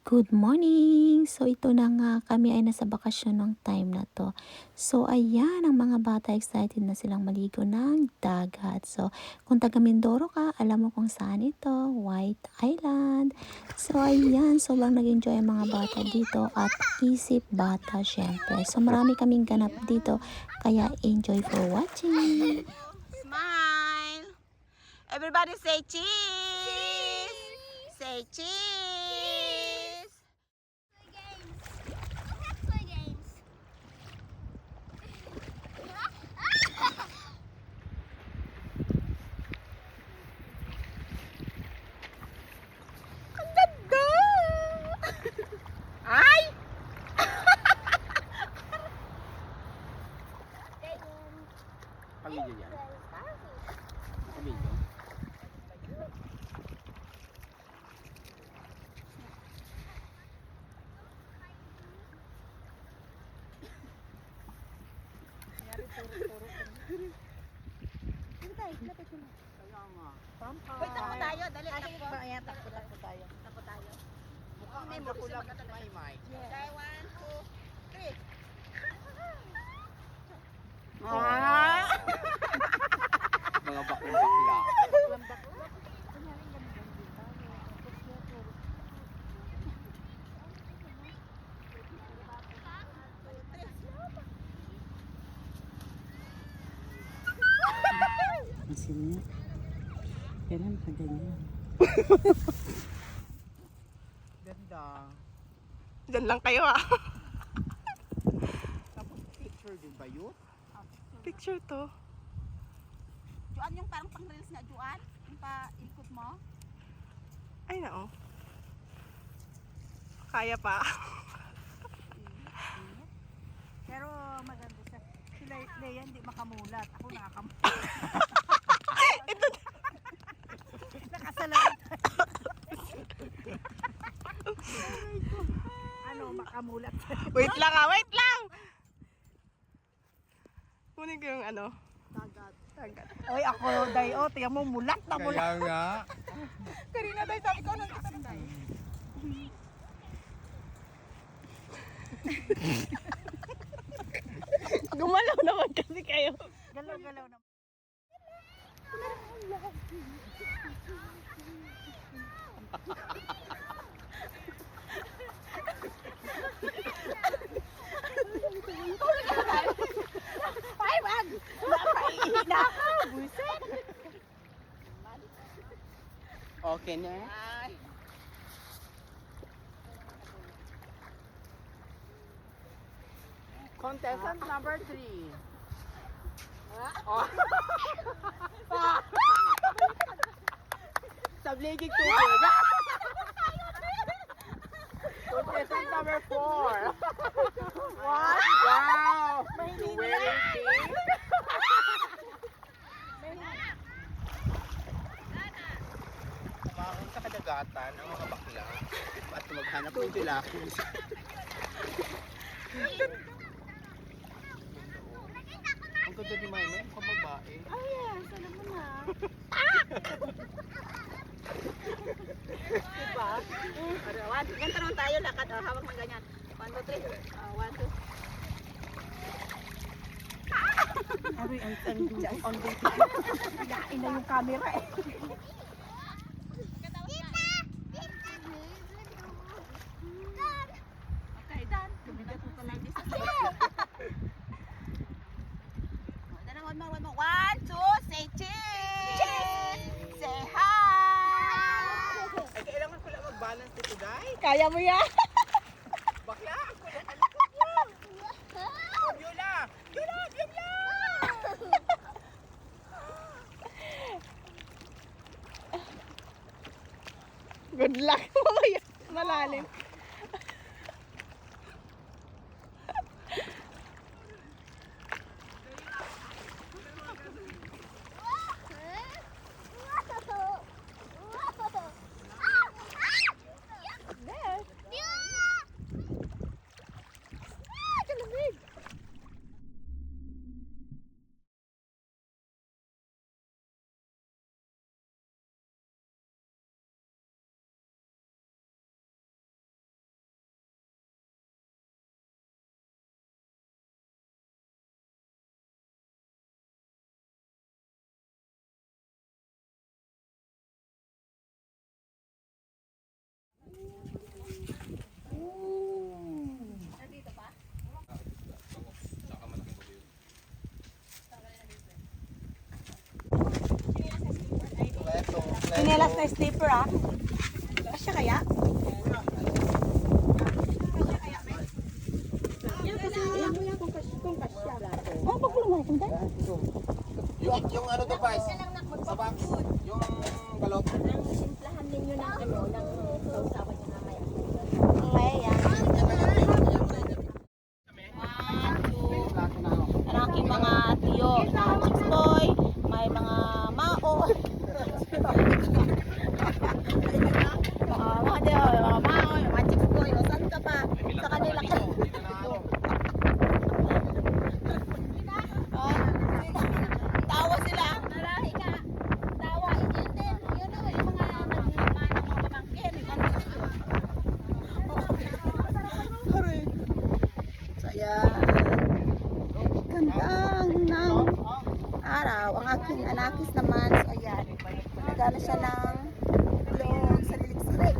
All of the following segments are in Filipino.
Good morning! So ito na nga, kami ay nasa bakasyon ng time na to. So ayan, ang mga bata excited na silang maligo ng dagat. So kung taga Mindoro ka, alam mo kung saan ito, White Island. So ayan, sobrang nag-enjoy ang mga bata dito at isip bata syempre. So marami kaming ganap dito, kaya enjoy for watching! Smile. Everybody say cheese. Say cheese. Ang ganda. Ay! Pamilya yan? Pamilya? Wait, takbo tayo. Dali, takbo. Ayan, takbo tayo. Takbo tayo. Mukhang May ang mo, kulap kasi may may. Okay, 1, 2, 3. Ah! Mga bakla. Masin niya. Kailan pa ganyan? Ganda. Diyan lang kayo Tapos picture din ba yun? Picture to. Juan, yung parang pang reels na Juan. Yung pa ikot mo. Ay nao. Kaya pa. Pero maganda siya. Si Leia hindi makamulat. Ako nakakamulat. Ito. Nakasalan. Ano, makamulat. Wait lang wait lang. Kunin ko yung ano. Tagat. Oy, ako, Dayo, tiyan mo, mulat na mulat. Kaya nga. Karina, dahil sabi ko nung kita tayo. Gumalaw naman kasi kayo. Galaw-galaw na. Ay, wag! Napaiina ka! Buset! Okay na? Ay. Contestant number 3. Sabligig tubig. Contestant number 4. What? Wow! Wearing pink. Kumaon sa kadagatan ang mga bakla at maghanap ng tilapia. Ang ganda ni Maymay, mukhang babae. Ay, yes. Alam mo na. Diba? Ganito naman tayo, lakad. Hawak ng ganyan. 1, 2, 3. 1, 2. Aroy, ang on the Yain na yung camera eh. Okay, done. Tumigat mo pala this. One more. 1, 2, say cheese! Say hi! Ay, kailangan ko lang mag-balance dito, guys. Kaya mo yan? Bakla, ang kulit. Ang likod mo. Oh, Biola! Biola! Biola! Good luck. Mamaya. Malalim. Chinelas na slipper ah. Kasya kaya? Oh, pagpulungan ito tayo. Yung ano to guys? Sa box. Yung balot. Simplahan ninyo ng ano, ng sausawan nyo na kaya. Okay, yan. Ang aking mga tiyo na chicks boy, may mga mao. Mga tiyo, mga mao, mga chicks boy, o saan ka pa? Sa kanila ka. Tawa sila. Marami ka. Tawa, yun din. Yun o, yung mga nagmamahal ng mga pamangkin. Aray. So, yan. Gandang ng araw. Ang aking anakis naman. So, ayan. Nagana siya ng vlog sa lilik-silik.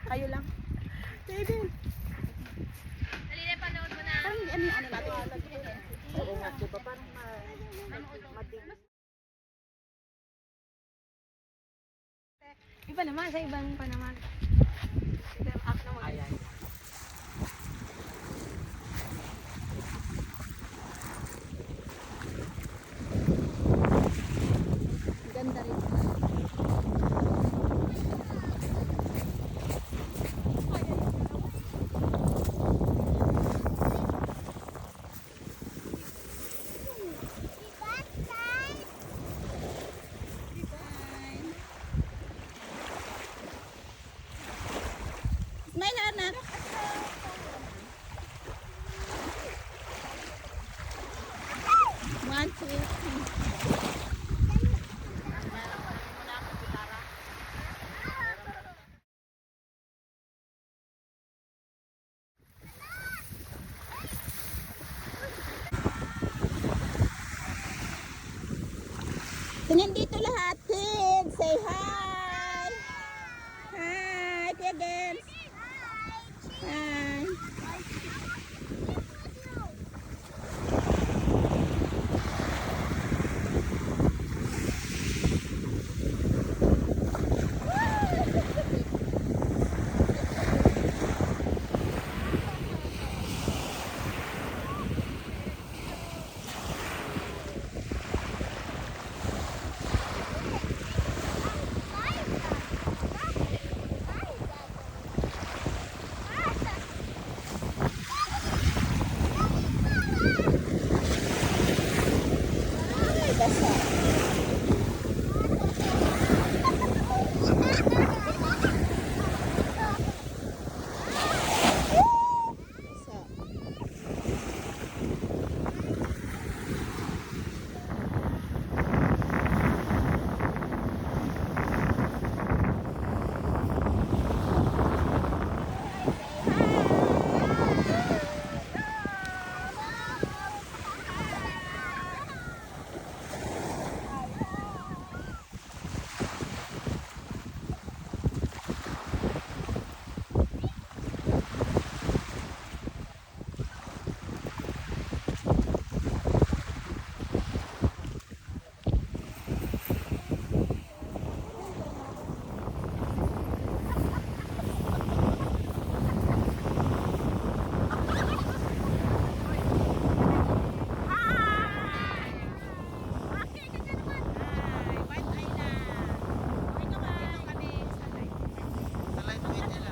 Kayo lang. Kayo din. Dali na, panood mo na. Parang ano natin. Oo nga, diba parang Iba naman, sa ibang pa naman. Ito yung act naman. ayan. Ganda rin. Smile anak. One, two, three. Tingin dito lahat, kids. Say hi. Hi, Tia Gens. Hi. Ay, basa. Sa light weight nila.